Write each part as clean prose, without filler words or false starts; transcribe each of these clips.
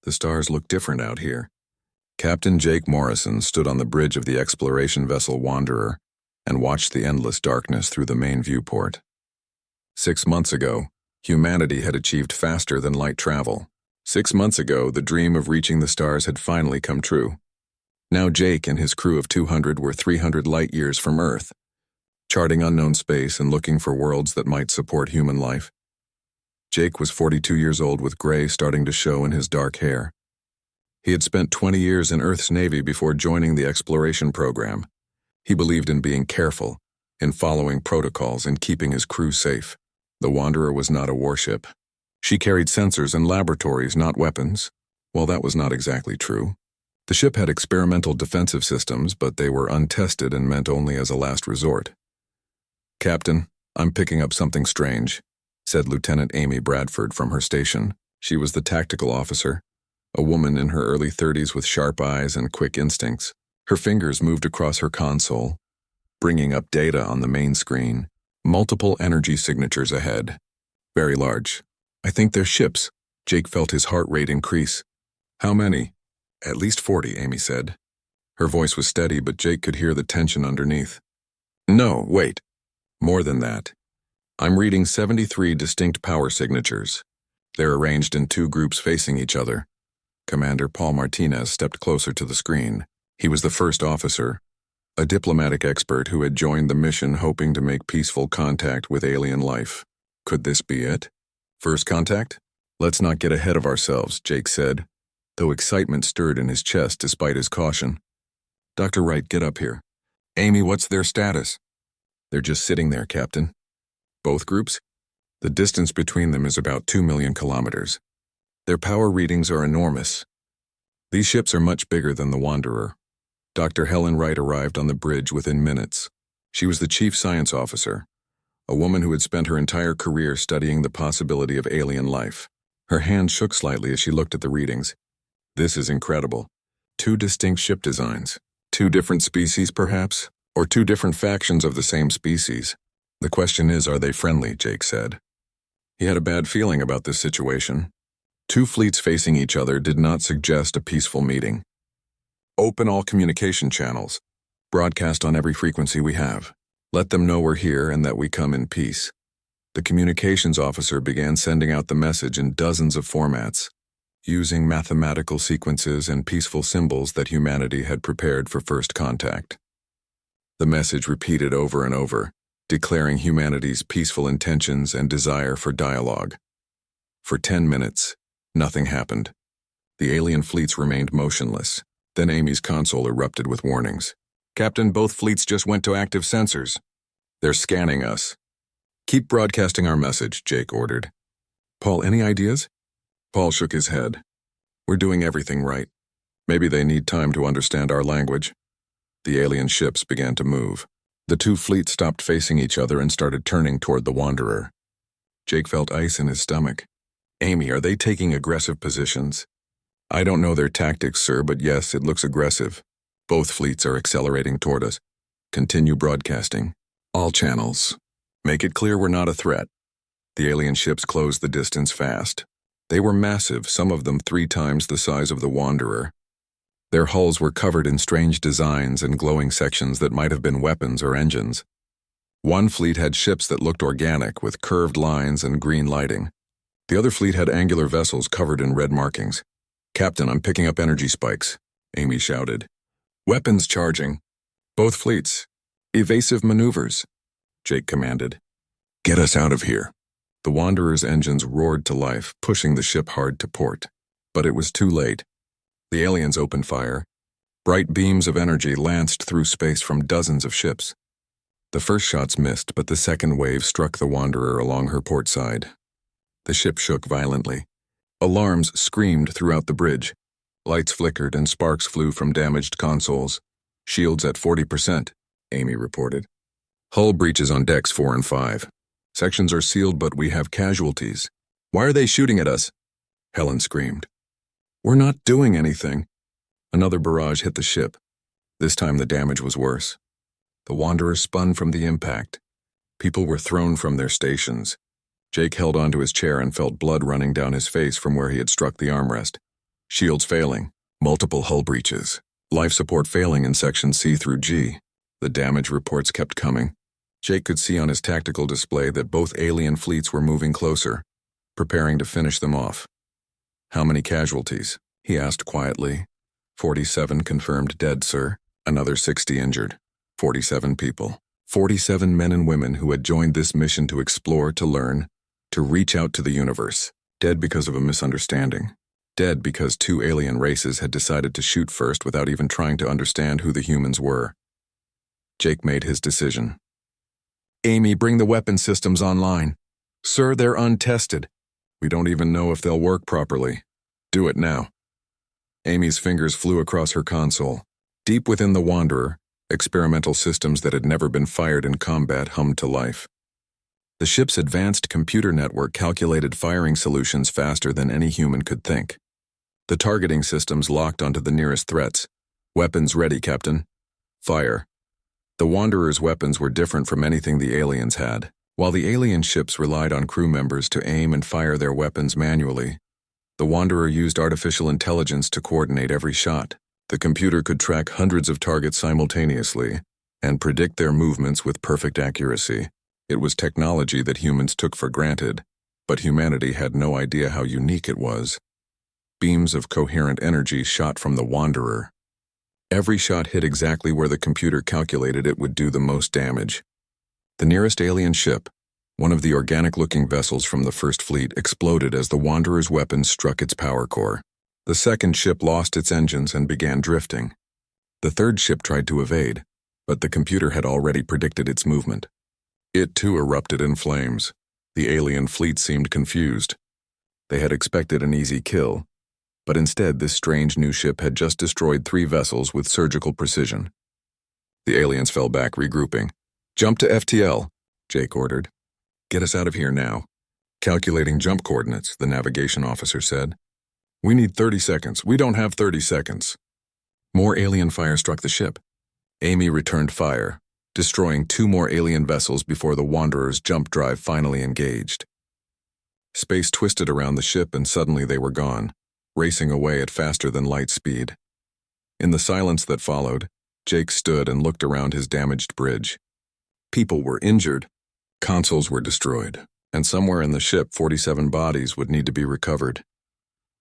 The stars looked different out here. Captain Jake Morrison stood on the bridge of the exploration vessel Wanderer and watched the endless darkness through the main viewport. 6 months ago, humanity had achieved faster than light travel. 6 months ago, the dream of reaching the stars had finally come true. Now Jake and his crew of 200 were 300 light-years from Earth, charting unknown space and looking for worlds that might support human life. Jake was 42 years old with gray starting to show in his dark hair. He had spent 20 years in Earth's Navy before joining the exploration program. He believed in being careful, in following protocols and keeping his crew safe. The Wanderer was not a warship. She carried sensors and laboratories, not weapons. Well, that was not exactly true. The ship had experimental defensive systems, but they were untested and meant only as a last resort. "Captain, I'm picking up something strange," said Lieutenant Amy Bradford from her station. She was the tactical officer, a woman in her early 30s with sharp eyes and quick instincts. Her fingers moved across her console, bringing up data on the main screen. Multiple energy signatures ahead. Very large. "I think they're ships." Jake felt his heart rate increase. "How many?" "At least 40, Amy said." Her voice was steady, but Jake could hear the tension underneath. "No, wait. More than that. I'm reading 73 distinct power signatures. They're arranged in 2 groups facing each other." Commander Paul Martinez stepped closer to the screen. He was the first officer, a diplomatic expert who had joined the mission hoping to make peaceful contact with alien life. Could this be it? First contact? "Let's not get ahead of ourselves," Jake said, though excitement stirred in his chest despite his caution. "Dr. Wright, get up here." "Amy, what's their status?" "They're just sitting there, Captain." "Both groups?" "The distance between them is about 2 million kilometers. Their power readings are enormous. These ships are much bigger than the Wanderer." Dr. Helen Wright arrived on the bridge within minutes. She was the chief science officer, a woman who had spent her entire career studying the possibility of alien life. Her hand shook slightly as she looked at the readings. "This is incredible. 2 distinct ship designs. 2 different species, perhaps? Or 2 different factions of the same species. The question is, are they friendly?" Jake said. He had a bad feeling about this situation. 2 fleets facing each other did not suggest a peaceful meeting. "Open all communication channels. Broadcast on every frequency we have. Let them know we're here and that we come in peace." The communications officer began sending out the message in dozens of formats, using mathematical sequences and peaceful symbols that humanity had prepared for first contact. The message repeated over and over, declaring humanity's peaceful intentions and desire for dialogue. For 10 minutes, nothing happened. The alien fleets remained motionless. Then Amy's console erupted with warnings. "Captain, both fleets just went to active sensors. They're scanning us." "Keep broadcasting our message," Jake ordered. "Paul, any ideas?" Paul shook his head. "We're doing everything right. Maybe they need time to understand our language." The alien ships began to move. The 2 fleets stopped facing each other and started turning toward the Wanderer. Jake felt ice in his stomach. "Amy, are they taking aggressive positions?" "I don't know their tactics, sir, but yes, it looks aggressive. Both fleets are accelerating toward us. Continue broadcasting. All channels. Make it clear we're not a threat." The alien ships closed the distance fast. They were massive, some of them 3 times the size of the Wanderer. Their hulls were covered in strange designs and glowing sections that might have been weapons or engines. One fleet had ships that looked organic, with curved lines and green lighting. The other fleet had angular vessels covered in red markings. "Captain, I'm picking up energy spikes," Amy shouted. "Weapons charging. Both fleets. Evasive maneuvers," Jake commanded. "Get us out of here." The Wanderer's engines roared to life, pushing the ship hard to port. But it was too late. The aliens opened fire. Bright beams of energy lanced through space from dozens of ships. The first shots missed, but the second wave struck the Wanderer along her port side. The ship shook violently. Alarms screamed throughout the bridge. Lights flickered and sparks flew from damaged consoles. "Shields at 40%, Amy reported. "Hull breaches on decks 4 and 5. Sections are sealed, but we have casualties." "Why are they shooting at us?" Helen screamed. "We're not doing anything." Another barrage hit the ship. This time the damage was worse. The Wanderer spun from the impact. People were thrown from their stations. Jake held onto his chair and felt blood running down his face from where he had struck the armrest. Shields failing. Multiple hull breaches. Life support failing in sections C through G. The damage reports kept coming. Jake could see on his tactical display that both alien fleets were moving closer, preparing to finish them off. "How many casualties?" he asked quietly. 47 confirmed dead, sir. Another 60 injured. 47 people. 47 men and women who had joined this mission to explore, to learn, to reach out to the universe. Dead because of a misunderstanding. Dead because two alien races had decided to shoot first without even trying to understand who the humans were. Jake made his decision. "Amy, bring the weapon systems online." "Sir, they're untested." "We don't even know if they'll work properly." "Do it now." Amy's fingers flew across her console. Deep within the Wanderer, experimental systems that had never been fired in combat hummed to life. The ship's advanced computer network calculated firing solutions faster than any human could think. The targeting systems locked onto the nearest threats. "Weapons ready, Captain." "Fire." The Wanderer's weapons were different from anything the aliens had. While the alien ships relied on crew members to aim and fire their weapons manually, the Wanderer used artificial intelligence to coordinate every shot. The computer could track hundreds of targets simultaneously and predict their movements with perfect accuracy. It was technology that humans took for granted, but humanity had no idea how unique it was. Beams of coherent energy shot from the Wanderer. Every shot hit exactly where the computer calculated it would do the most damage. The nearest alien ship, one of the organic-looking vessels from the First Fleet, exploded as the Wanderer's weapons struck its power core. The second ship lost its engines and began drifting. The third ship tried to evade, but the computer had already predicted its movement. It too erupted in flames. The alien fleet seemed confused. They had expected an easy kill, but instead this strange new ship had just destroyed 3 vessels with surgical precision. The aliens fell back, regrouping. "Jump to FTL," Jake ordered. "Get us out of here now." "Calculating jump coordinates," the navigation officer said. "We need 30 seconds. We don't have 30 seconds. More alien fire struck the ship. Amy returned fire, destroying 2 more alien vessels before the Wanderer's jump drive finally engaged. Space twisted around the ship and suddenly they were gone, racing away at faster than light speed. In the silence that followed, Jake stood and looked around his damaged bridge. People were injured, consoles were destroyed, and somewhere in the ship 47 bodies would need to be recovered.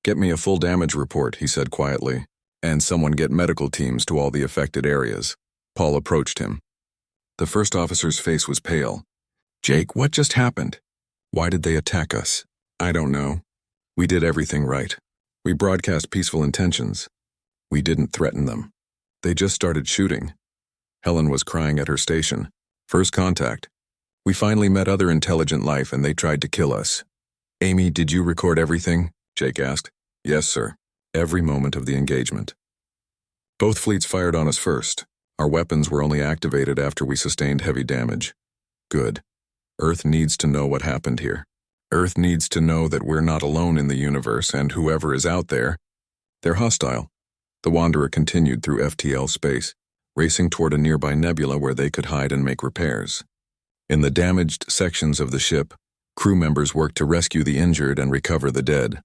"Get me a full damage report," he said quietly, "and someone get medical teams to all the affected areas." Paul approached him. The first officer's face was pale. "Jake, what just happened? Why did they attack us?" "I don't know. We did everything right. We broadcast peaceful intentions. We didn't threaten them. They just started shooting." Helen was crying at her station. "First contact. We finally met other intelligent life and they tried to kill us." "Amy, did you record everything?" Jake asked. "Yes, sir. Every moment of the engagement. Both fleets fired on us first. Our weapons were only activated after we sustained heavy damage." "Good. Earth needs to know what happened here. Earth needs to know that we're not alone in the universe and whoever is out there, they're hostile." The Wanderer continued through FTL space, racing toward a nearby nebula where they could hide and make repairs. In the damaged sections of the ship, crew members worked to rescue the injured and recover the dead.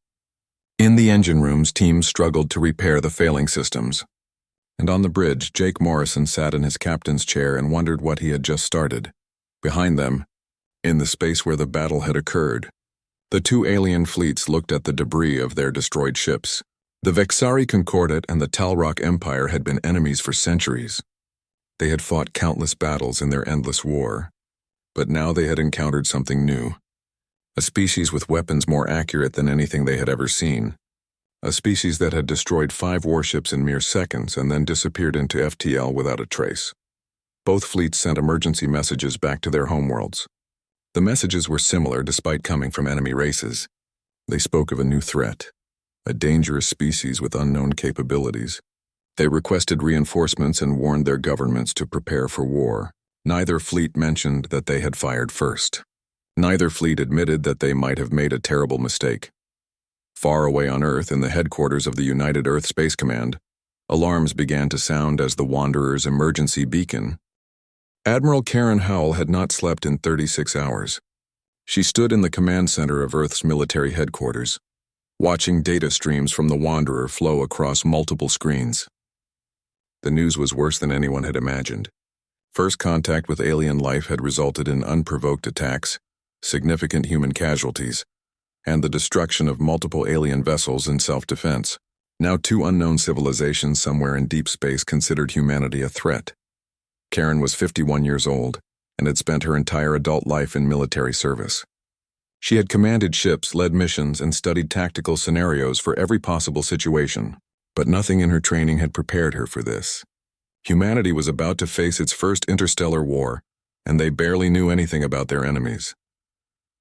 In the engine rooms, teams struggled to repair the failing systems. And on the bridge, Jake Morrison sat in his captain's chair and wondered what he had just started. Behind them, in the space where the battle had occurred, the 2 alien fleets looked at the debris of their destroyed ships. The Vexari Concordat and the Talrock Empire had been enemies for centuries. They had fought countless battles in their endless war. But now they had encountered something new. A species with weapons more accurate than anything they had ever seen. A species that had destroyed 5 warships in mere seconds and then disappeared into FTL without a trace. Both fleets sent emergency messages back to their homeworlds. The messages were similar despite coming from enemy races. They spoke of a new threat, a dangerous species with unknown capabilities. They requested reinforcements and warned their governments to prepare for war. Neither fleet mentioned that they had fired first. Neither fleet admitted that they might have made a terrible mistake. Far away on Earth, in the headquarters of the United Earth Space Command, alarms began to sound as the Wanderer's emergency beacon. Admiral Karen Howell had not slept in 36 hours. She stood in the command center of Earth's military headquarters. watching data streams from the Wanderer flow across multiple screens. The news was worse than anyone had imagined. First contact with alien life had resulted in unprovoked attacks, significant human casualties, and the destruction of multiple alien vessels in self-defense. Now 2 unknown civilizations somewhere in deep space considered humanity a threat. Karen was 51 years old and had spent her entire adult life in military service. She had commanded ships, led missions, and studied tactical scenarios for every possible situation, but nothing in her training had prepared her for this. Humanity was about to face its first interstellar war, and they barely knew anything about their enemies.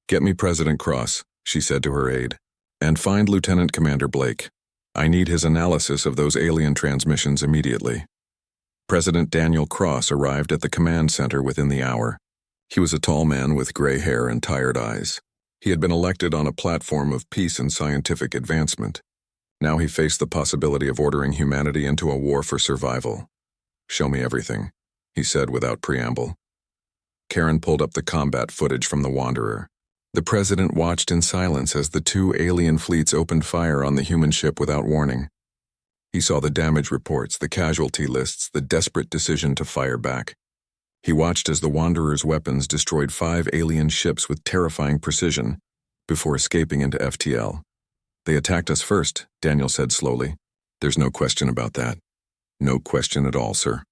"Get me President Cross," she said to her aide, "and find Lieutenant Commander Blake. I need his analysis of those alien transmissions immediately." President Daniel Cross arrived at the command center within the hour. He was a tall man with gray hair and tired eyes. He had been elected on a platform of peace and scientific advancement. Now he faced the possibility of ordering humanity into a war for survival. "Show me everything," he said without preamble. Karen pulled up the combat footage from the Wanderer. The president watched in silence as the 2 alien fleets opened fire on the human ship without warning. He saw the damage reports, the casualty lists, the desperate decision to fire back. He watched as the Wanderer's weapons destroyed 5 alien ships with terrifying precision before escaping into FTL. "They attacked us first," Daniel said slowly. "There's no question about that." "No question at all, sir.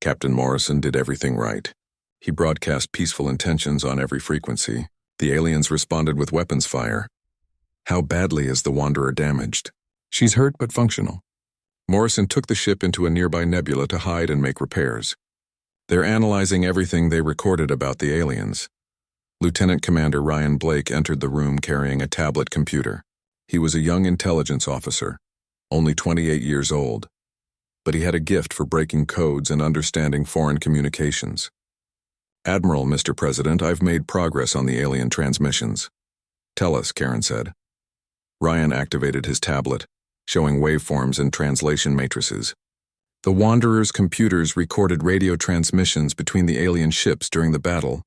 Captain Morrison did everything right. He broadcast peaceful intentions on every frequency. The aliens responded with weapons fire." "How badly is the Wanderer damaged?" "She's hurt but functional. Morrison took the ship into a nearby nebula to hide and make repairs. They're analyzing everything they recorded about the aliens." Lieutenant Commander Ryan Blake entered the room carrying a tablet computer. He was a young intelligence officer, only 28 years old, but he had a gift for breaking codes and understanding foreign communications. "Admiral, Mr. President, I've made progress on the alien transmissions." "Tell us," Karen said. Ryan activated his tablet, showing waveforms and translation matrices. "The Wanderer's computers recorded radio transmissions between the alien ships during the battle.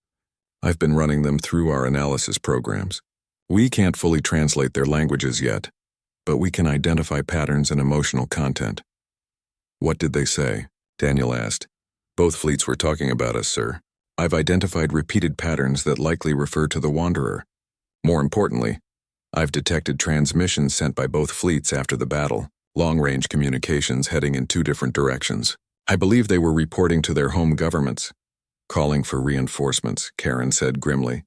I've been running them through our analysis programs. We can't fully translate their languages yet, but we can identify patterns and emotional content." "What did they say?" Daniel asked. "Both fleets were talking about us, sir. I've identified repeated patterns that likely refer to the Wanderer. More importantly, I've detected transmissions sent by both fleets after the battle, long-range communications heading in 2 different directions. I believe they were reporting to their home governments." "Calling for reinforcements," Karen said grimly.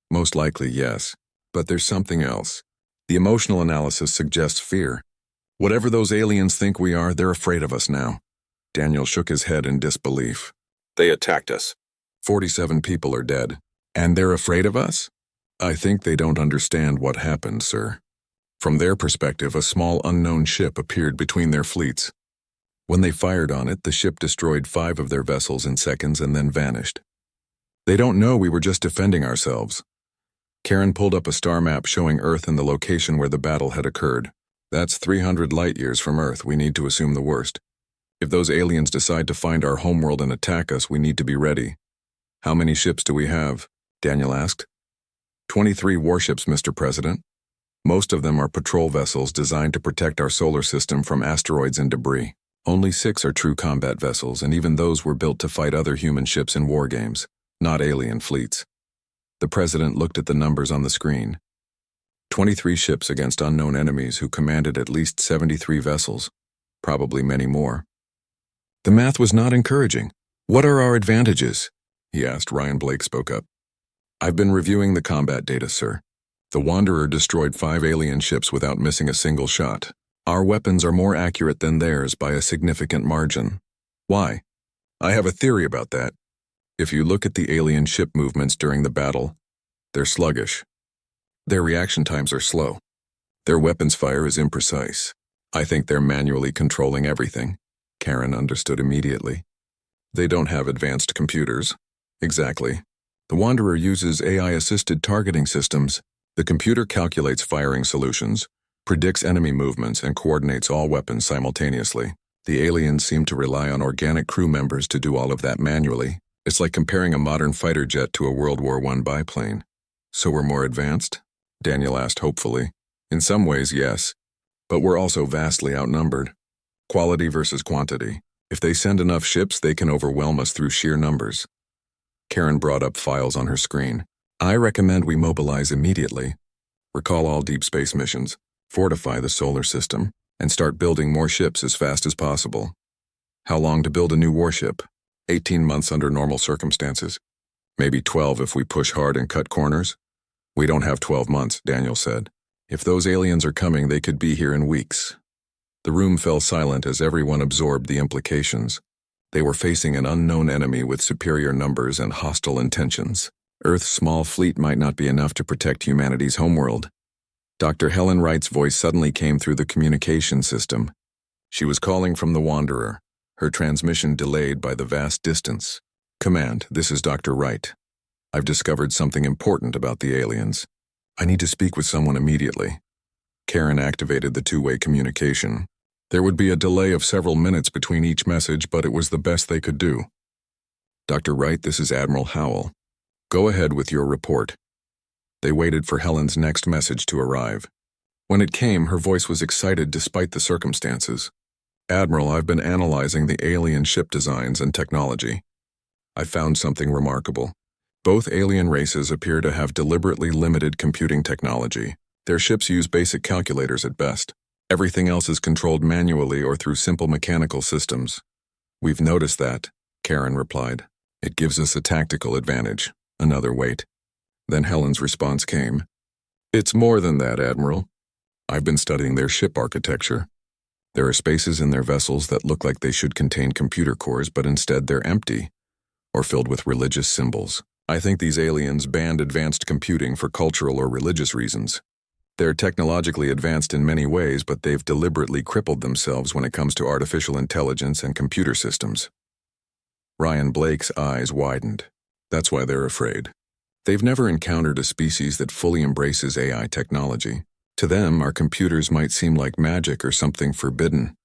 "Most likely, yes. But there's something else. The emotional analysis suggests fear. Whatever those aliens think we are, they're afraid of us now." Daniel shook his head in disbelief. "They attacked us. 47 people are dead. And they're afraid of us?" "I think they don't understand what happened, sir. From their perspective, a small unknown ship appeared between their fleets. When they fired on it, the ship destroyed 5 of their vessels in seconds and then vanished. They don't know we were just defending ourselves." Karen pulled up a star map showing Earth and the location where the battle had occurred. "That's 300 light-years from Earth. We need to assume the worst. If those aliens decide to find our homeworld and attack us, we need to be ready." "How many ships do we have?" Daniel asked. 23 warships, Mr. President. Most of them are patrol vessels designed to protect our solar system from asteroids and debris. Only 6 are true combat vessels, and even those were built to fight other human ships in war games, not alien fleets." The president looked at the numbers on the screen. 23 ships against unknown enemies who commanded at least 73 vessels, probably many more. The math was not encouraging. "What are our advantages?" he asked. Ryan Blake spoke up. "I've been reviewing the combat data, sir. The Wanderer destroyed 5 alien ships without missing a single shot. Our weapons are more accurate than theirs by a significant margin." "Why?" "I have a theory about that. If you look at the alien ship movements during the battle, they're sluggish. Their reaction times are slow. Their weapons fire is imprecise. I think they're manually controlling everything." Karen understood immediately. "They don't have advanced computers." "Exactly. The Wanderer uses AI-assisted targeting systems. The computer calculates firing solutions, predicts enemy movements, and coordinates all weapons simultaneously. The aliens seem to rely on organic crew members to do all of that manually. It's like comparing a modern fighter jet to a World War I biplane." "So we're more advanced?" Daniel asked hopefully. In some ways, yes, but we're also vastly outnumbered. Quality versus quantity. If they send enough ships, they can overwhelm us through sheer numbers. Karen brought up files on her screen. I recommend we mobilize immediately. Recall all deep space missions, fortify the solar system, and start building more ships as fast as possible. How long to build a new warship? 18 months under normal circumstances. Maybe 12 if we push hard and cut corners. We don't have 12 months, Daniel said. If those aliens are coming, they could be here in weeks. The room fell silent as everyone absorbed the implications. They were facing an unknown enemy with superior numbers and hostile intentions. Earth's small fleet might not be enough to protect humanity's homeworld. Dr. Helen Wright's voice suddenly came through the communication system. She was calling from the Wanderer, her transmission delayed by the vast distance. Command, this is Dr. Wright. I've discovered something important about the aliens. I need to speak with someone immediately. Karen activated the two-way communication. There would be a delay of several minutes between each message, but it was the best they could do. Dr. Wright, this is Admiral Howell. Go ahead with your report. They waited for Helen's next message to arrive. When it came, her voice was excited despite the circumstances. Admiral, I've been analyzing the alien ship designs and technology. I found something remarkable. Both alien races appear to have deliberately limited computing technology. Their ships use basic calculators at best. Everything else is controlled manually or through simple mechanical systems. We've noticed that, Karen replied. It gives us a tactical advantage. Another wait. Then Helen's response came. It's more than that, Admiral. I've been studying their ship architecture. There are spaces in their vessels that look like they should contain computer cores, but instead they're empty, or filled with religious symbols. I think these aliens banned advanced computing for cultural or religious reasons. They're technologically advanced in many ways, but they've deliberately crippled themselves when it comes to artificial intelligence and computer systems. Ryan Blake's eyes widened. That's why they're afraid. They've never encountered a species that fully embraces AI technology. To them, our computers might seem like magic or something forbidden.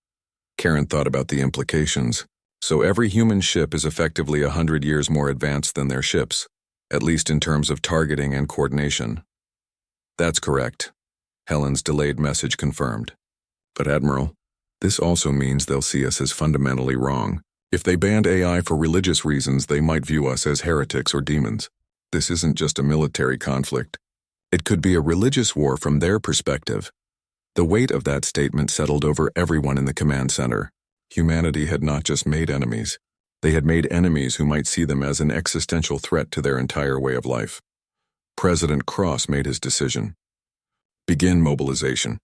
Karen thought about the implications. So every human ship is effectively 100 years more advanced than their ships, at least in terms of targeting and coordination. That's correct. Helen's delayed message confirmed. But Admiral, this also means they'll see us as fundamentally wrong. If they banned AI for religious reasons, they might view us as heretics or demons. This isn't just a military conflict. It could be a religious war from their perspective. The weight of that statement settled over everyone in the command center. Humanity had not just made enemies. They had made enemies who might see them as an existential threat to their entire way of life. President Cross made his decision. Begin mobilization.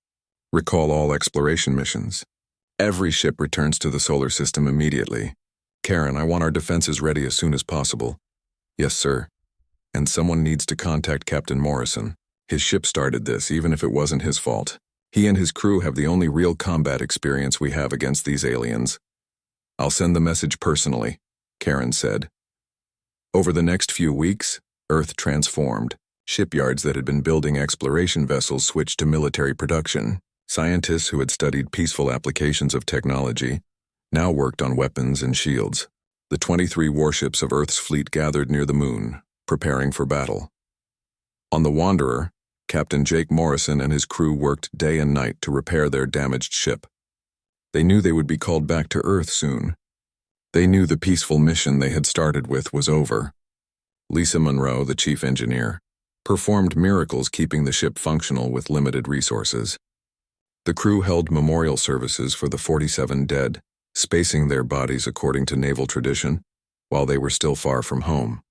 Recall all exploration missions. Every ship returns to the solar system immediately. Karen, I want our defenses ready as soon as possible. Yes, sir. And someone needs to contact Captain Morrison. His ship started this, even if it wasn't his fault. He and his crew have the only real combat experience we have against these aliens. I'll send the message personally, Karen said. Over the next few weeks, Earth transformed. Shipyards that had been building exploration vessels switched to military production. Scientists who had studied peaceful applications of technology now worked on weapons and shields. The 23 warships of Earth's fleet gathered near the moon, preparing for battle. On the Wanderer, Captain Jake Morrison and his crew worked day and night to repair their damaged ship. They knew they would be called back to Earth soon. They knew the peaceful mission they had started with was over. Lisa Monroe, the chief engineer, performed miracles keeping the ship functional with limited resources. The crew held memorial services for the 47 dead, spacing their bodies according to naval tradition, while they were still far from home.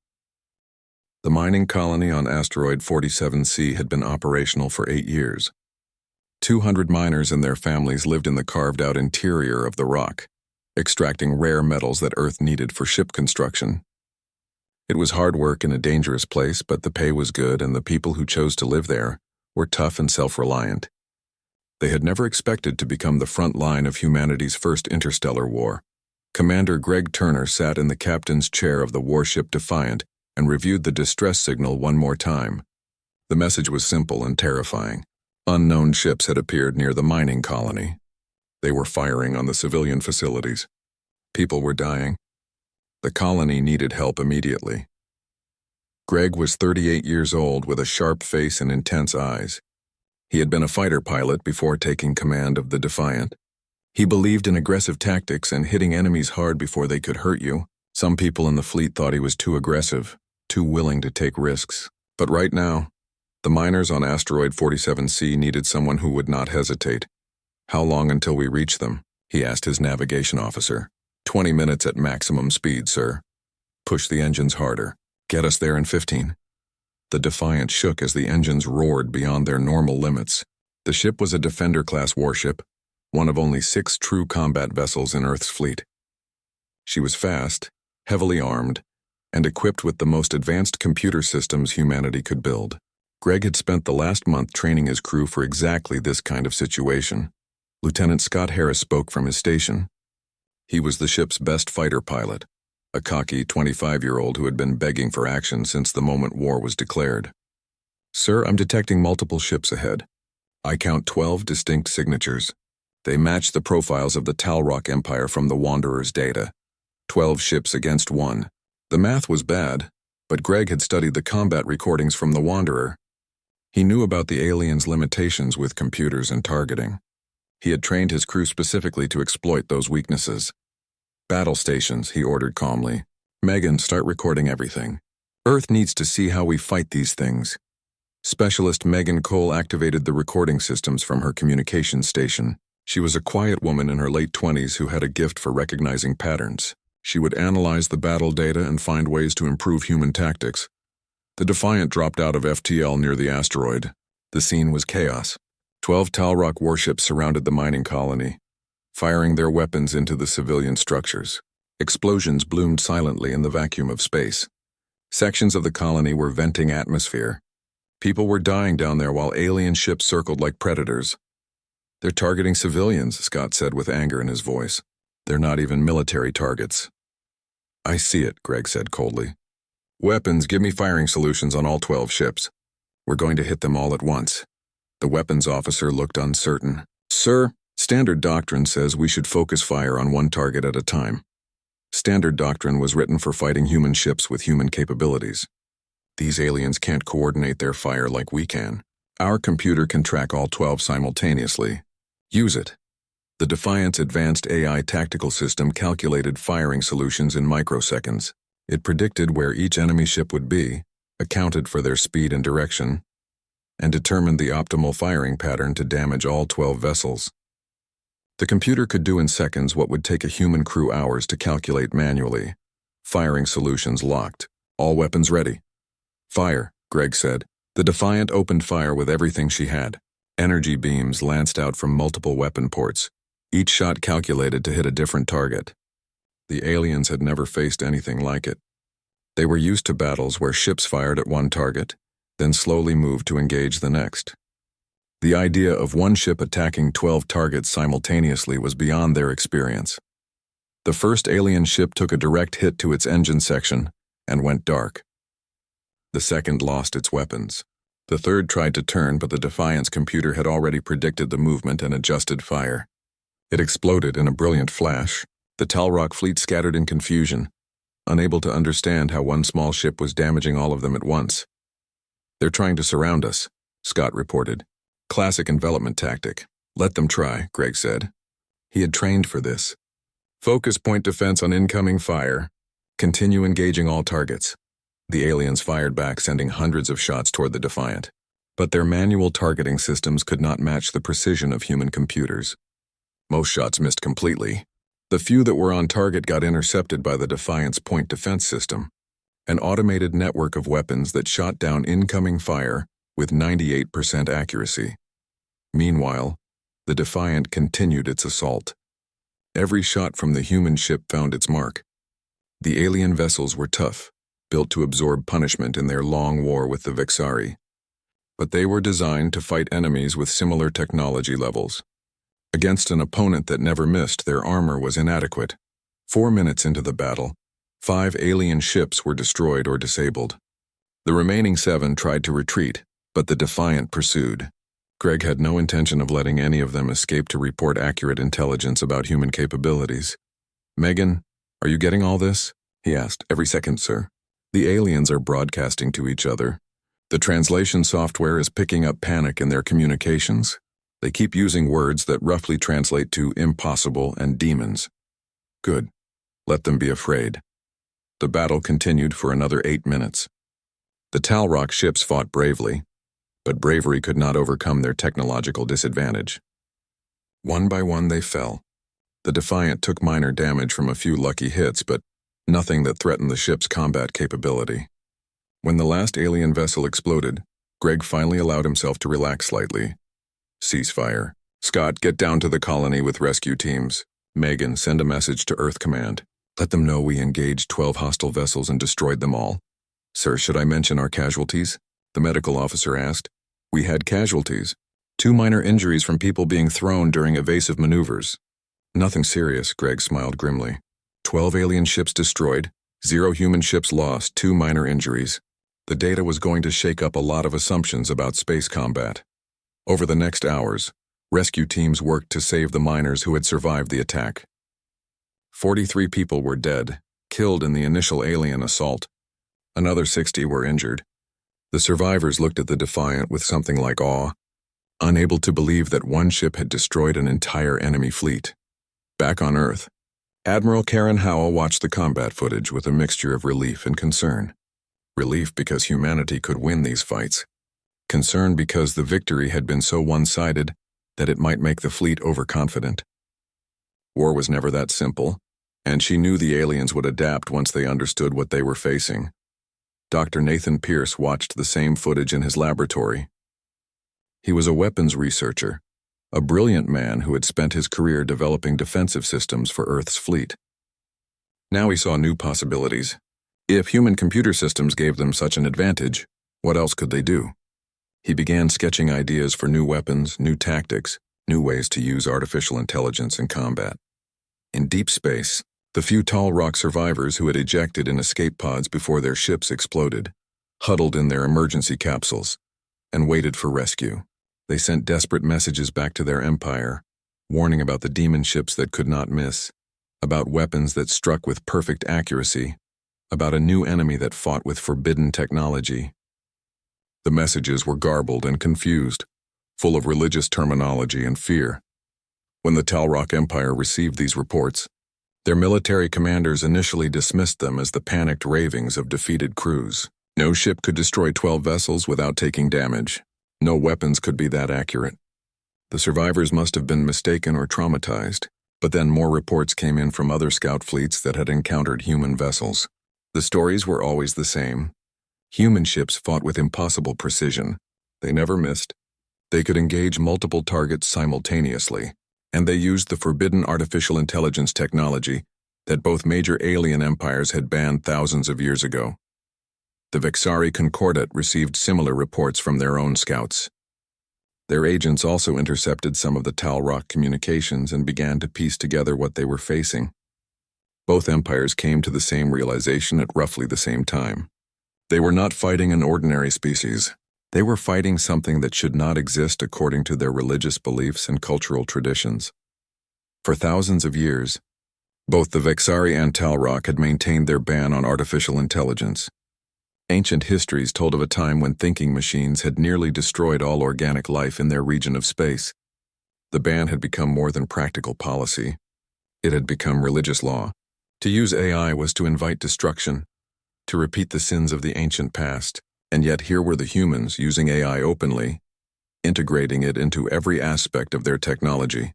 The mining colony on asteroid 47C had been operational for 8 years. 200 miners and their families lived in the carved-out interior of the rock, extracting rare metals that Earth needed for ship construction. It was hard work in a dangerous place, but the pay was good, and the people who chose to live there were tough and self-reliant. They had never expected to become the front line of humanity's first interstellar war. Commander Greg Turner sat in the captain's chair of the warship Defiant and reviewed the distress signal one more time. The message was simple and terrifying. Unknown ships had appeared near the mining colony. They were firing on the civilian facilities. People were dying. The colony needed help immediately. Greg was 38 years old with a sharp face and intense eyes. He had been a fighter pilot before taking command of the Defiant. He believed in aggressive tactics and hitting enemies hard before they could hurt you. Some people in the fleet thought he was too aggressive, too willing to take risks. But right now, the miners on asteroid 47C needed someone who would not hesitate. "How long until we reach them?" he asked his navigation officer. 20 minutes at maximum speed, sir." "Push the engines harder. Get us there in 15. The Defiant shook as the engines roared beyond their normal limits. The ship was a Defender-class warship, one of only 6 true combat vessels in Earth's fleet. She was fast, heavily armed, and equipped with the most advanced computer systems humanity could build. Greg had spent the last month training his crew for exactly this kind of situation. Lieutenant Scott Harris spoke from his station. He was the ship's best fighter pilot, a cocky 25-year-old who had been begging for action since the moment war was declared. "Sir, I'm detecting multiple ships ahead. I count 12 distinct signatures. They match the profiles of the Talrock Empire from the Wanderer's data. 12 ships against 1. The math was bad, but Greg had studied the combat recordings from the Wanderer. He knew about the aliens' limitations with computers and targeting. He had trained his crew specifically to exploit those weaknesses. "Battle stations," he ordered calmly. "Megan, start recording everything. Earth needs to see how we fight these things." Specialist Megan Cole activated the recording systems from her communications station. She was a quiet woman in her late 20s who had a gift for recognizing patterns. She would analyze the battle data and find ways to improve human tactics. The Defiant dropped out of FTL near the asteroid. The scene was chaos. 12 Talrock warships surrounded the mining colony, firing their weapons into the civilian structures. Explosions bloomed silently in the vacuum of space. Sections of the colony were venting atmosphere. People were dying down there while alien ships circled like predators. "They're targeting civilians," Scott said with anger in his voice. "They're not even military targets." "I see it," Greg said coldly. "Weapons, give me firing solutions on all 12 ships. We're going to hit them all at once." The weapons officer looked uncertain. "Sir, standard doctrine says we should focus fire on one target at a time. Standard doctrine was written for fighting human ships with human capabilities. These aliens can't coordinate their fire like we can. Our computer can track all 12 simultaneously. Use it." The Defiant's advanced AI tactical system calculated firing solutions in microseconds. It predicted where each enemy ship would be, accounted for their speed and direction, and determined the optimal firing pattern to damage all 12 vessels. The computer could do in seconds what would take a human crew hours to calculate manually. Firing solutions locked. All weapons ready. "Fire," Greg said. The Defiant opened fire with everything she had. Energy beams lanced out from multiple weapon ports, each shot calculated to hit a different target. The aliens had never faced anything like it. They were used to battles where ships fired at one target, then slowly moved to engage the next. The idea of one ship attacking 12 targets simultaneously was beyond their experience. The first alien ship took a direct hit to its engine section and went dark. The second lost its weapons. The third tried to turn, but the Defiant's computer had already predicted the movement and adjusted fire. It exploded in a brilliant flash. The Talrock fleet scattered in confusion, unable to understand how one small ship was damaging all of them at once. "They're trying to surround us," Scott reported. "Classic envelopment tactic. Let them try," Greg said. He had trained for this. "Focus point defense on incoming fire. Continue engaging all targets." The aliens fired back, sending hundreds of shots toward the Defiant. But their manual targeting systems could not match the precision of human computers. Most shots missed completely. The few that were on target got intercepted by the Defiant's point defense system, an automated network of weapons that shot down incoming fire with 98% accuracy. Meanwhile, the Defiant continued its assault. Every shot from the human ship found its mark. The alien vessels were tough, built to absorb punishment in their long war with the Vexari. But they were designed to fight enemies with similar technology levels. Against an opponent that never missed, their armor was inadequate. 4 minutes into the battle, 5 alien ships were destroyed or disabled. The remaining 7 tried to retreat, but the Defiant pursued. Greg had no intention of letting any of them escape to report accurate intelligence about human capabilities. "Megan, are you getting all this?" he asked. "Every second, sir. The aliens are broadcasting to each other. The translation software is picking up panic in their communications. They keep using words that roughly translate to impossible and demons. Good. Let them be afraid. The battle continued for another 8 minutes. The Talrock ships fought bravely, but bravery could not overcome their technological disadvantage. One by one they fell. The Defiant took minor damage from a few lucky hits, but nothing that threatened the ship's combat capability. When the last alien vessel exploded, Greg finally allowed himself to relax slightly. Ceasefire. Scott, get down to the colony with rescue teams. Megan, send a message to Earth Command. Let them know we engaged 12 hostile vessels and destroyed them all. Sir, should I mention our casualties? The medical officer asked. We had casualties. 2 minor injuries from people being thrown during evasive maneuvers. Nothing serious, Greg smiled grimly. 12 alien ships destroyed, 0 human ships lost, 2 minor injuries. The data was going to shake up a lot of assumptions about space combat. Over the next hours, rescue teams worked to save the miners who had survived the attack. 43 people were dead, killed in the initial alien assault. Another 60 were injured. The survivors looked at the Defiant with something like awe, unable to believe that one ship had destroyed an entire enemy fleet. Back on Earth, Admiral Karen Howell watched the combat footage with a mixture of relief and concern. Relief because humanity could win these fights. Concern because the victory had been so one-sided that it might make the fleet overconfident. War was never that simple, and she knew the aliens would adapt once they understood what they were facing. Dr. Nathan Pierce watched the same footage in his laboratory. He was a weapons researcher, a brilliant man who had spent his career developing defensive systems for Earth's fleet. Now he saw new possibilities. If human computer systems gave them such an advantage, what else could they do? He began sketching ideas for new weapons, new tactics, new ways to use artificial intelligence in combat. In deep space, the few Talrock survivors who had ejected in escape pods before their ships exploded, huddled in their emergency capsules, and waited for rescue. They sent desperate messages back to their empire, warning about the demon ships that could not miss, about weapons that struck with perfect accuracy, about a new enemy that fought with forbidden technology. The messages were garbled and confused, full of religious terminology and fear. When the Talrock Empire received these reports, their military commanders initially dismissed them as the panicked ravings of defeated crews. No ship could destroy 12 vessels without taking damage. No weapons could be that accurate. The survivors must have been mistaken or traumatized, but then more reports came in from other scout fleets that had encountered human vessels. The stories were always the same. Human ships fought with impossible precision. They never missed. They could engage multiple targets simultaneously, and they used the forbidden artificial intelligence technology that both major alien empires had banned thousands of years ago. The Vexari Concordat received similar reports from their own scouts. Their agents also intercepted some of the Talrock communications and began to piece together what they were facing. Both empires came to the same realization at roughly the same time. They were not fighting an ordinary species. They were fighting something that should not exist according to their religious beliefs and cultural traditions. For thousands of years, both the Vexari and Talrock had maintained their ban on artificial intelligence. Ancient histories told of a time when thinking machines had nearly destroyed all organic life in their region of space. The ban had become more than practical policy. It had become religious law. To use AI was to invite destruction, to repeat the sins of the ancient past. And yet here were the humans using AI openly, integrating it into every aspect of their technology.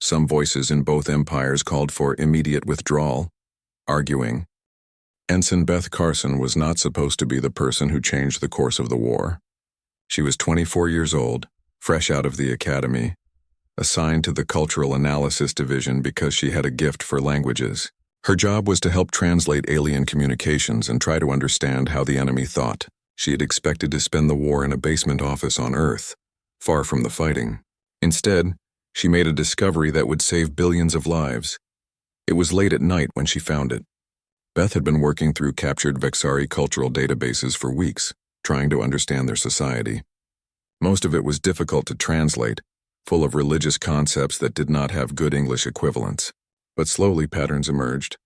Some voices in both empires called for immediate withdrawal, arguing, Ensign Beth Carson was not supposed to be the person who changed the course of the war. She was 24 years old, fresh out of the academy, assigned to the Cultural Analysis Division because she had a gift for languages. Her job was to help translate alien communications and try to understand how the enemy thought. She had expected to spend the war in a basement office on Earth, far from the fighting. Instead, she made a discovery that would save billions of lives. It was late at night when she found it. Beth had been working through captured Vexari cultural databases for weeks, trying to understand their society. Most of it was difficult to translate, full of religious concepts that did not have good English equivalents. But slowly patterns emerged.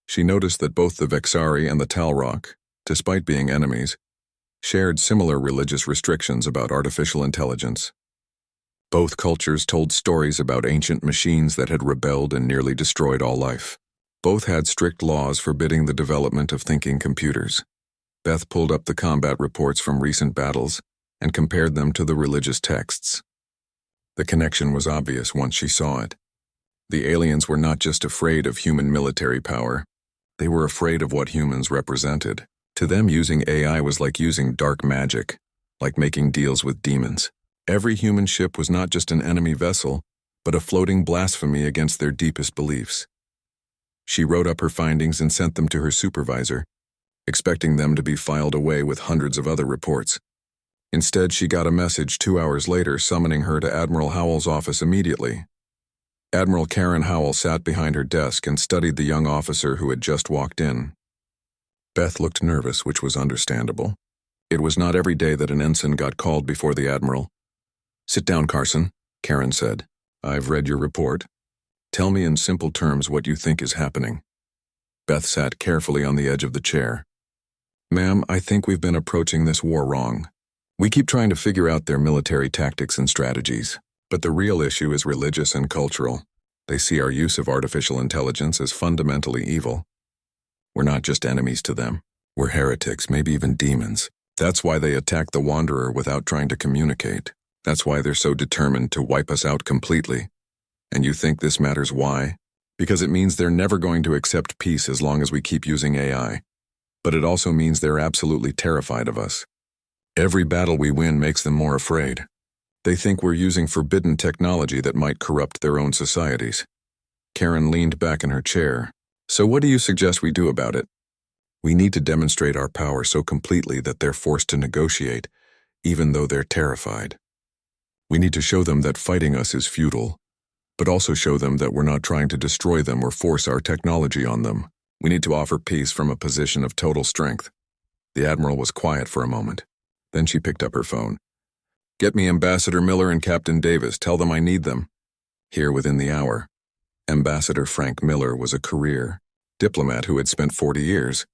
She noticed that both the Vexari and the Talrock, despite being enemies, shared similar religious restrictions about artificial intelligence. Both cultures told stories about ancient machines that had rebelled and nearly destroyed all life. Both had strict laws forbidding the development of thinking computers. Beth pulled up the combat reports from recent battles and compared them to the religious texts. The connection was obvious once she saw it. The aliens were not just afraid of human military power, they were afraid of what humans represented. To them, using AI was like using dark magic, like making deals with demons. Every human ship was not just an enemy vessel, but a floating blasphemy against their deepest beliefs. She wrote up her findings and sent them to her supervisor, expecting them to be filed away with hundreds of other reports. Instead, she got a message 2 hours later summoning her to Admiral Howell's office immediately. Admiral Karen Howell sat behind her desk and studied the young officer who had just walked in. Beth looked nervous, which was understandable. It was not every day that an ensign got called before the admiral. "Sit down, Carson," Karen said. "I've read your report. Tell me in simple terms what you think is happening." Beth sat carefully on the edge of the chair. "Ma'am, I think we've been approaching this war wrong. We keep trying to figure out their military tactics and strategies. But the real issue is religious and cultural. They see our use of artificial intelligence as fundamentally evil. We're not just enemies to them. We're heretics, maybe even demons. That's why they attack the Wanderer without trying to communicate. That's why they're so determined to wipe us out completely. And you think this matters why? Because it means they're never going to accept peace as long as we keep using AI. But it also means they're absolutely terrified of us. Every battle we win makes them more afraid. They think we're using forbidden technology that might corrupt their own societies." Karen leaned back in her chair. "So what do you suggest we do about it?" "We need to demonstrate our power so completely that they're forced to negotiate, even though they're terrified. We need to show them that fighting us is futile, but also show them that we're not trying to destroy them or force our technology on them. We need to offer peace from a position of total strength." The Admiral was quiet for a moment. Then she picked up her phone. "Get me Ambassador Miller and Captain Davis. Tell them I need them." Here within the hour. Ambassador Frank Miller was a career diplomat who had spent 40 years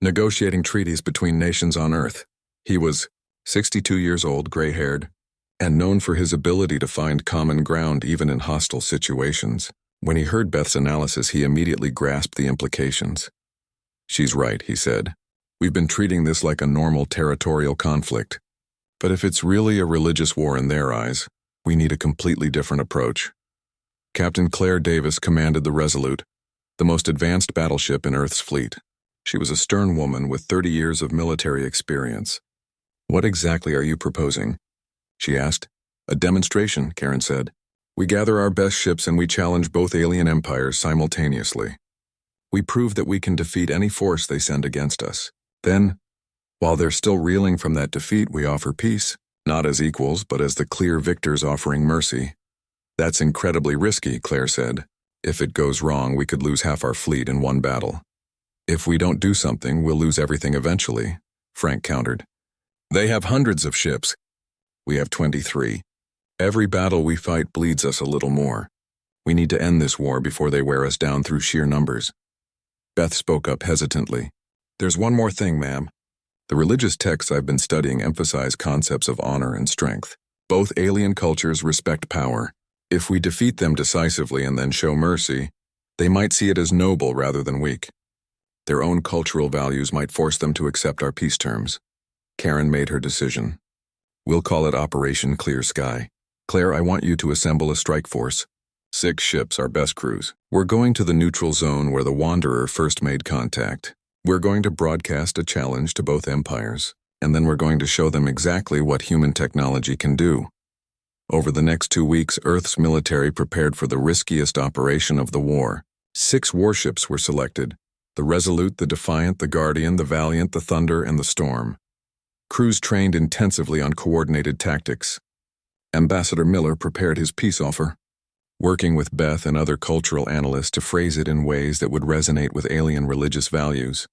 negotiating treaties between nations on Earth. He was 62 years old, gray-haired, and known for his ability to find common ground even in hostile situations. When he heard Beth's analysis, he immediately grasped the implications. "She's right," he said. "We've been treating this like a normal territorial conflict. But if it's really a religious war in their eyes, we need a completely different approach." Captain Claire Davis commanded the Resolute, the most advanced battleship in Earth's fleet. She was a stern woman with 30 years of military experience. "What exactly are you proposing?" she asked. "A demonstration," Karen said. "We gather our best ships and we challenge both alien empires simultaneously. We prove that we can defeat any force they send against us. Then, while they're still reeling from that defeat, we offer peace, not as equals, but as the clear victors offering mercy." "That's incredibly risky," Claire said. "If it goes wrong, we could lose half our fleet in one battle." "If we don't do something, we'll lose everything eventually," Frank countered. "They have hundreds of ships. We have 23. Every battle we fight bleeds us a little more. We need to end this war before they wear us down through sheer numbers." Beth spoke up hesitantly. "There's one more thing, ma'am. The religious texts I've been studying emphasize concepts of honor and strength. Both alien cultures respect power. If we defeat them decisively and then show mercy, they might see it as noble rather than weak. Their own cultural values might force them to accept our peace terms." Karen made her decision. "We'll call it Operation Clear Sky. Claire, I want you to assemble a strike force. 6 ships, our best crews. We're going to the neutral zone where the Wanderer first made contact. We're going to broadcast a challenge to both empires, and then we're going to show them exactly what human technology can do." Over the next 2 weeks, Earth's military prepared for the riskiest operation of the war. 6 warships were selected: the Resolute, the Defiant, the Guardian, the Valiant, the Thunder, and the Storm. Crews trained intensively on coordinated tactics. Ambassador Miller prepared his peace offer, working with Beth and other cultural analysts to phrase it in ways that would resonate with alien religious values.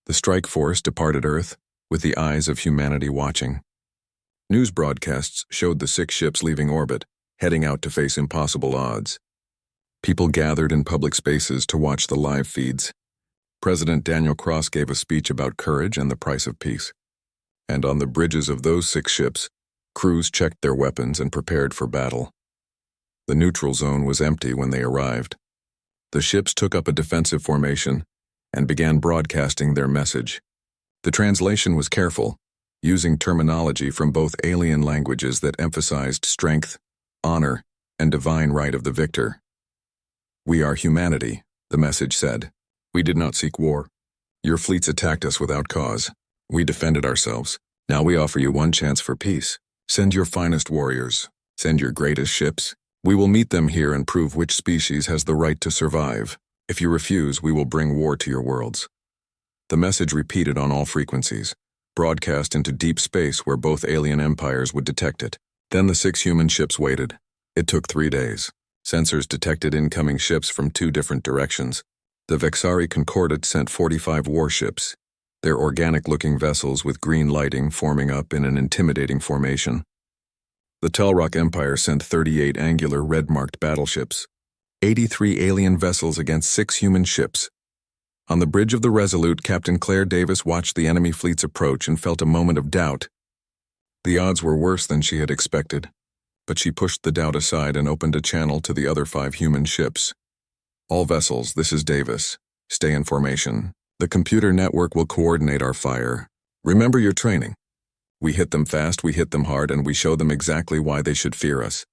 The strike force departed Earth, with the eyes of humanity watching. News broadcasts showed the 6 ships leaving orbit, heading out to face impossible odds. People gathered in public spaces to watch the live feeds. President Daniel Cross gave a speech about courage and the price of peace. and on the bridges of those 6 ships, crews checked their weapons and prepared for battle. The neutral zone was empty when they arrived. The ships took up a defensive formation and began broadcasting their message. The translation was careful, using terminology from both alien languages that emphasized strength, honor, and divine right of the victor. "We are humanity," the message said. "We did not seek war. Your fleets attacked us without cause. We defended ourselves. Now we offer you one chance for peace. Send your finest warriors. Send your greatest ships. We will meet them here and prove which species has the right to survive. If you refuse, we will bring war to your worlds." The message repeated on all frequencies, broadcast into deep space where both alien empires would detect it. Then the 6 human ships waited. It took 3 days. Sensors detected incoming ships from 2 different directions. The Vexari Concordat sent 45 warships, their organic-looking vessels with green lighting forming up in an intimidating formation. The Telrock Empire sent 38 angular red-marked battleships, 83 alien vessels against 6 human ships. On the bridge of the Resolute, Captain Claire Davis watched the enemy fleets approach and felt a moment of doubt. The odds were worse than she had expected, but she pushed the doubt aside and opened a channel to the other 5 human ships. "All vessels, this is Davis. Stay in formation. The computer network will coordinate our fire. Remember your training. We hit them fast, we hit them hard, and we show them exactly why they should fear us."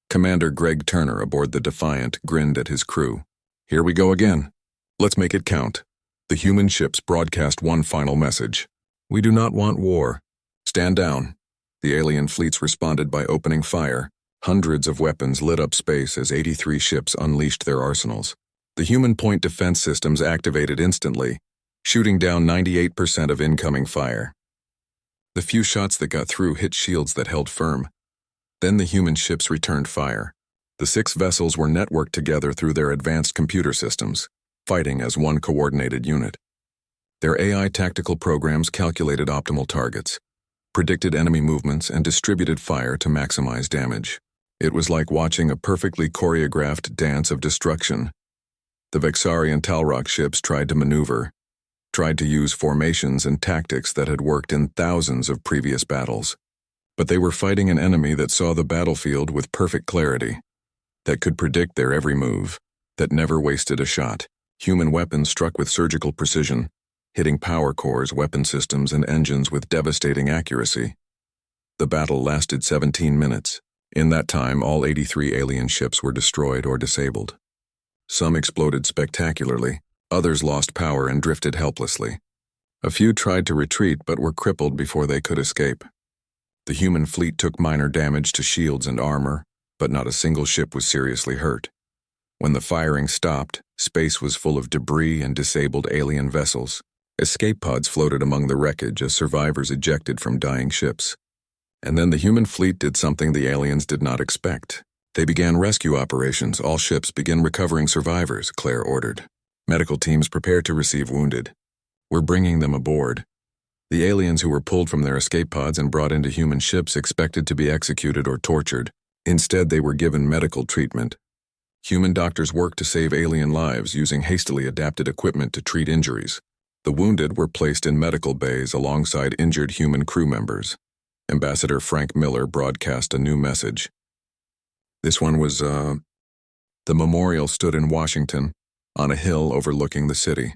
Commander Greg Turner aboard the Defiant grinned at his crew. "Here we go again. Let's make it count." The human ships broadcast one final message. "We do not want war. Stand down." The alien fleets responded by opening fire. Hundreds of weapons lit up space as 83 ships unleashed their arsenals. The human point defense systems activated instantly, shooting down 98% of incoming fire. The few shots that got through hit shields that held firm. Then the human ships returned fire. The 6 vessels were networked together through their advanced computer systems, fighting as one coordinated unit. Their AI tactical programs calculated optimal targets, predicted enemy movements, and distributed fire to maximize damage. It was like watching a perfectly choreographed dance of destruction. The Vexari and Talrock ships tried to maneuver, tried to use formations and tactics that had worked in thousands of previous battles. But they were fighting an enemy that saw the battlefield with perfect clarity, that could predict their every move, that never wasted a shot. Human weapons struck with surgical precision, hitting power cores, weapon systems, and engines with devastating accuracy. The battle lasted 17 minutes. In that time, all 83 alien ships were destroyed or disabled. Some exploded spectacularly, others lost power and drifted helplessly. A few tried to retreat but were crippled before they could escape. The human fleet took minor damage to shields and armor, but not a single ship was seriously hurt. When the firing stopped, space was full of debris and disabled alien vessels. Escape pods floated among the wreckage as survivors ejected from dying ships. And then the human fleet did something the aliens did not expect. They began rescue operations. "All ships begin recovering survivors," Claire ordered. "Medical teams prepare to receive wounded. We're bringing them aboard." The aliens who were pulled from their escape pods and brought into human ships expected to be executed or tortured. Instead, they were given medical treatment. Human doctors worked to save alien lives using hastily adapted equipment to treat injuries. The wounded were placed in medical bays alongside injured human crew members. Ambassador Frank Miller broadcast a new message. This one was, The memorial stood in Washington, on a hill overlooking the city.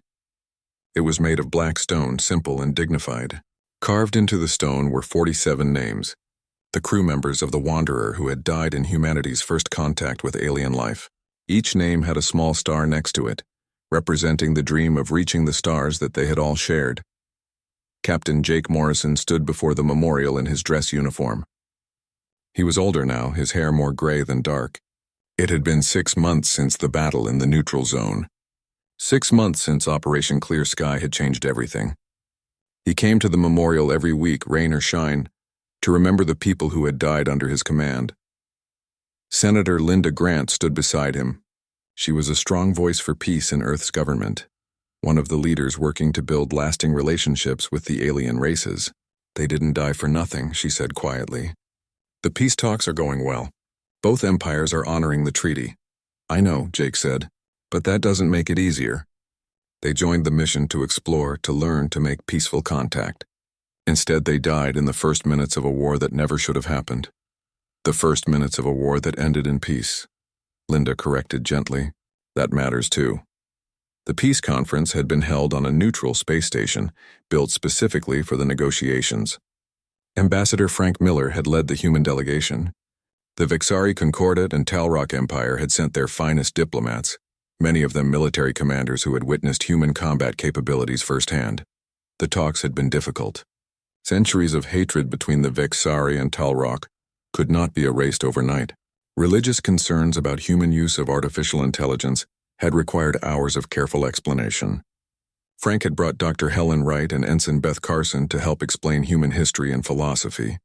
It was made of black stone, simple and dignified. Carved into the stone were 47 names, the crew members of the Wanderer who had died in humanity's first contact with alien life. Each name had a small star next to it, representing the dream of reaching the stars that they had all shared. Captain Jake Morrison stood before the memorial in his dress uniform. He was older now, his hair more gray than dark. It had been 6 months since the battle in the neutral zone. 6 months since Operation Clear Sky had changed everything. He came to the memorial every week, rain or shine, to remember the people who had died under his command. Senator Linda Grant stood beside him. She was a strong voice for peace in Earth's government, one of the leaders working to build lasting relationships with the alien races. "They didn't die for nothing," she said quietly. "The peace talks are going well. Both empires are honoring the treaty." "I know," Jake said, "but that doesn't make it easier." They joined the mission to explore, to learn, to make peaceful contact. Instead, they died in the first minutes of a war that never should have happened. The first minutes of a war that ended in peace. Linda corrected gently. That matters too. The peace conference had been held on a neutral space station, built specifically for the negotiations. Ambassador Frank Miller had led the human delegation. The Vixari Concordat and Talrock Empire had sent their finest diplomats, many of them military commanders who had witnessed human combat capabilities firsthand. The talks had been difficult. Centuries of hatred between the Vixari and Talrock could not be erased overnight. Religious concerns about human use of artificial intelligence had required hours of careful explanation. Frank had brought Dr. Helen Wright and Ensign Beth Carson to help explain human history and philosophy.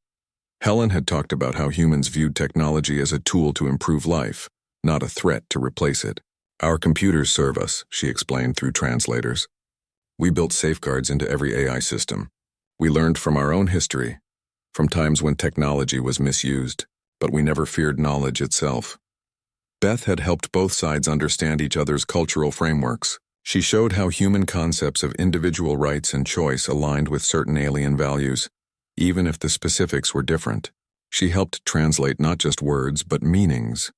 Helen had talked about how humans viewed technology as a tool to improve life, not a threat to replace it. Our computers serve us, she explained through translators. We built safeguards into every AI system. We learned from our own history, from times when technology was misused, but we never feared knowledge itself. Beth had helped both sides understand each other's cultural frameworks. She showed how human concepts of individual rights and choice aligned with certain alien values, even if the specifics were different. She helped translate not just words, but meanings.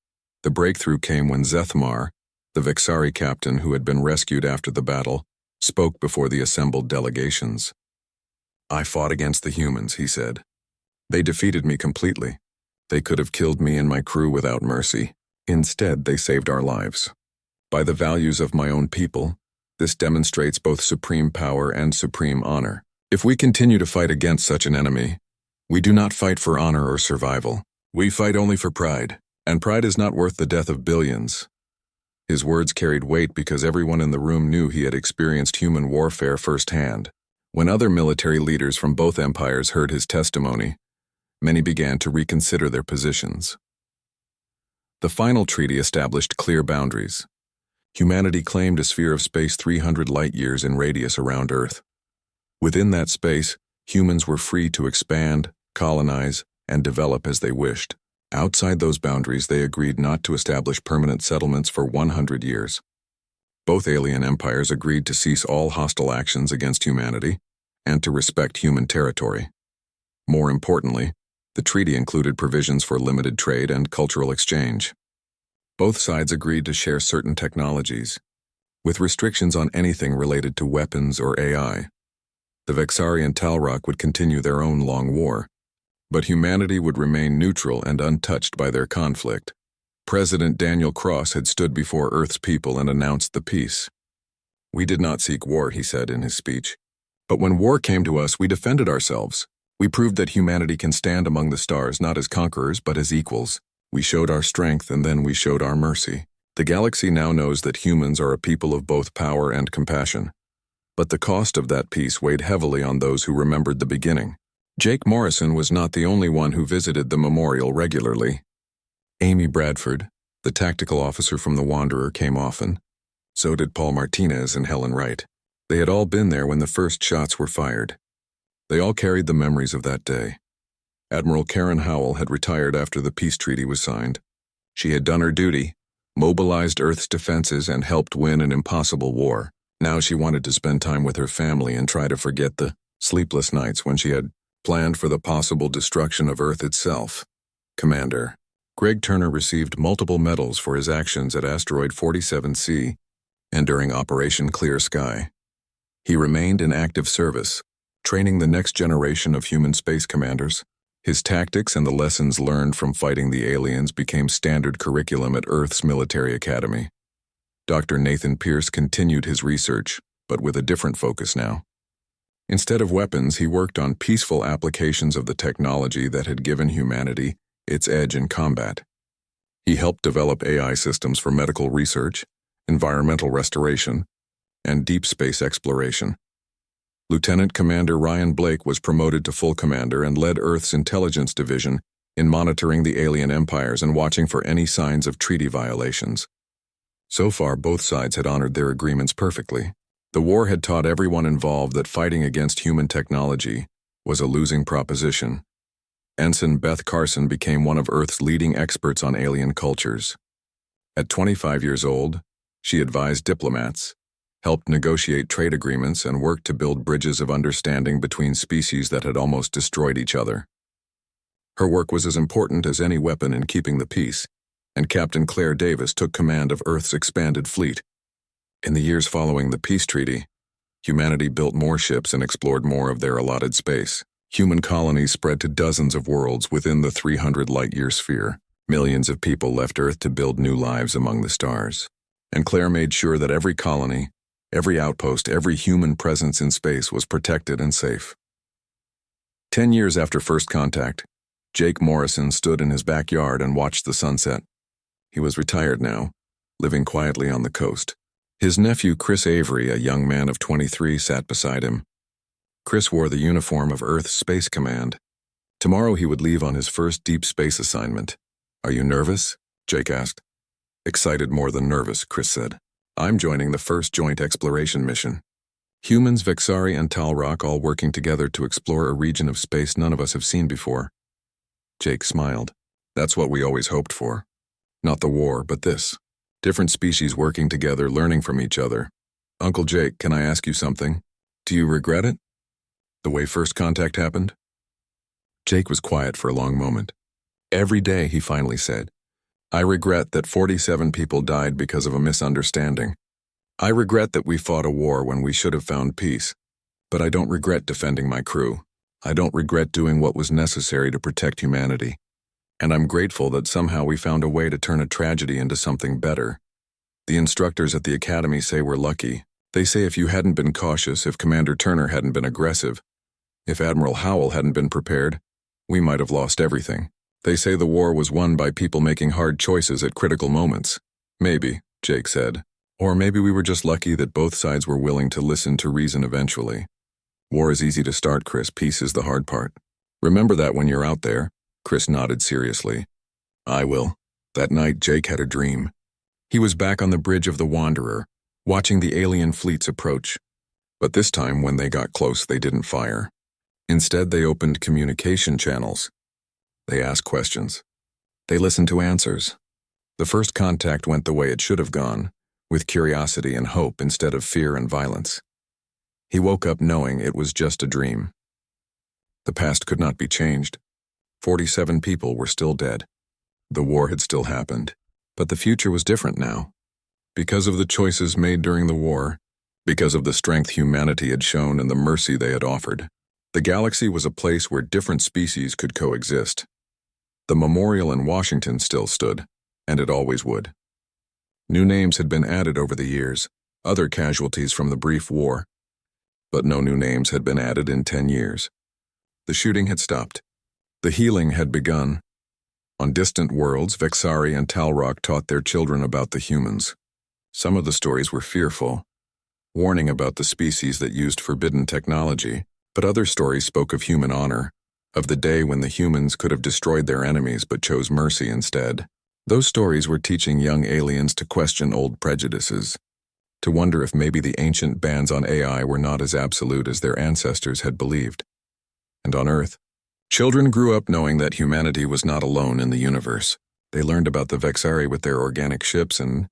The breakthrough came when Zethmar, the Vixari captain who had been rescued after the battle, spoke before the assembled delegations. I fought against the humans, he said. They defeated me completely. They could have killed me and my crew without mercy. Instead, they saved our lives. By the values of my own people, this demonstrates both supreme power and supreme honor. If we continue to fight against such an enemy, we do not fight for honor or survival. We fight only for pride, and pride is not worth the death of billions. His words carried weight because everyone in the room knew he had experienced human warfare firsthand. When other military leaders from both empires heard his testimony, many began to reconsider their positions. The final treaty established clear boundaries. Humanity claimed a sphere of space 300 light-years in radius around Earth. Within that space, humans were free to expand, colonize, and develop as they wished. Outside those boundaries, they agreed not to establish permanent settlements for 100 years. Both alien empires agreed to cease all hostile actions against humanity and to respect human territory. More importantly, the treaty included provisions for limited trade and cultural exchange. Both sides agreed to share certain technologies, with restrictions on anything related to weapons or AI. The Vixari and Talrock would continue their own long war, but humanity would remain neutral and untouched by their conflict. President Daniel Cross had stood before Earth's people and announced the peace. We did not seek war, he said in his speech. But when war came to us, we defended ourselves. We proved that humanity can stand among the stars not as conquerors but as equals. We showed our strength and then we showed our mercy. The galaxy now knows that humans are a people of both power and compassion. But the cost of that peace weighed heavily on those who remembered the beginning. Jake Morrison was not the only one who visited the memorial regularly. Amy Bradford, the tactical officer from the Wanderer, came often. So did Paul Martinez and Helen Wright. They had all been there when the first shots were fired. They all carried the memories of that day. Admiral Karen Howell had retired after the peace treaty was signed. She had done her duty, mobilized Earth's defenses, and helped win an impossible war. Now she wanted to spend time with her family and try to forget the sleepless nights when she had planned for the possible destruction of Earth itself. Commander Greg Turner received multiple medals for his actions at Asteroid 47C and during Operation Clear Sky. He remained in active service, training the next generation of human space commanders. His tactics and the lessons learned from fighting the aliens became standard curriculum at Earth's military academy. Dr. Nathan Pierce continued his research, but with a different focus now. Instead of weapons, he worked on peaceful applications of the technology that had given humanity its edge in combat. He helped develop AI systems for medical research, environmental restoration, and deep space exploration. Lieutenant Commander Ryan Blake was promoted to full commander and led Earth's intelligence division in monitoring the alien empires and watching for any signs of treaty violations. So far, both sides had honored their agreements perfectly. The war had taught everyone involved that fighting against human technology was a losing proposition. Ensign Beth Carson became one of Earth's leading experts on alien cultures. At 25 years old, she advised diplomats, helped negotiate trade agreements, and worked to build bridges of understanding between species that had almost destroyed each other. Her work was as important as any weapon in keeping the peace, and Captain Claire Davis took command of Earth's expanded fleet. In the years following the peace treaty, humanity built more ships and explored more of their allotted space. Human colonies spread to dozens of worlds within the 300 light-year sphere. Millions of people left Earth to build new lives among the stars. And Claire made sure that every colony, every outpost, every human presence in space was protected and safe. 10 years after first contact, Jake Morrison stood in his backyard and watched the sunset. He was retired now, living quietly on the coast. His nephew Chris Avery, a young man of 23, sat beside him. Chris wore the uniform of Earth's Space Command. Tomorrow he would leave on his first deep space assignment. "Are you nervous?" Jake asked. "Excited more than nervous," Chris said. "I'm joining the first joint exploration mission. Humans, Vexari, and Talrock all working together to explore a region of space none of us have seen before." Jake smiled. "That's what we always hoped for. Not the war, but this. Different species working together, learning from each other. Uncle Jake, can I ask you something? Do you regret it? The way first contact happened?" Jake was quiet for a long moment. "Every day," he finally said. "I regret that 47 people died because of a misunderstanding. I regret that we fought a war when we should have found peace. But I don't regret defending my crew. I don't regret doing what was necessary to protect humanity. And I'm grateful that somehow we found a way to turn a tragedy into something better. The instructors at the academy say we're lucky. They say if you hadn't been cautious, if Commander Turner hadn't been aggressive, if Admiral Howell hadn't been prepared, we might have lost everything. They say the war was won by people making hard choices at critical moments." "Maybe," Jake said. "Or maybe we were just lucky that both sides were willing to listen to reason eventually. War is easy to start, Chris. Peace is the hard part. Remember that when you're out there." Chris nodded seriously. "I will." That night, Jake had a dream. He was back on the bridge of the Wanderer, watching the alien fleets approach. But this time, when they got close, they didn't fire. Instead, they opened communication channels. They asked questions. They listened to answers. The first contact went the way it should have gone, with curiosity and hope instead of fear and violence. He woke up knowing it was just a dream. The past could not be changed. 47 people were still dead. The war had still happened. But the future was different now. Because of the choices made during the war, because of the strength humanity had shown and the mercy they had offered, the galaxy was a place where different species could coexist. The memorial in Washington still stood, and it always would. New names had been added over the years, other casualties from the brief war, but no new names had been added in 10 years. The shooting had stopped. The healing had begun. On distant worlds, Vexari and Talrock taught their children about the humans. Some of the stories were fearful, warning about the species that used forbidden technology, but other stories spoke of human honor, of the day when the humans could have destroyed their enemies but chose mercy instead. Those stories were teaching young aliens to question old prejudices, to wonder if maybe the ancient bans on AI were not as absolute as their ancestors had believed. And on Earth, children grew up knowing that humanity was not alone in the universe. They learned about the Vexari with their organic ships and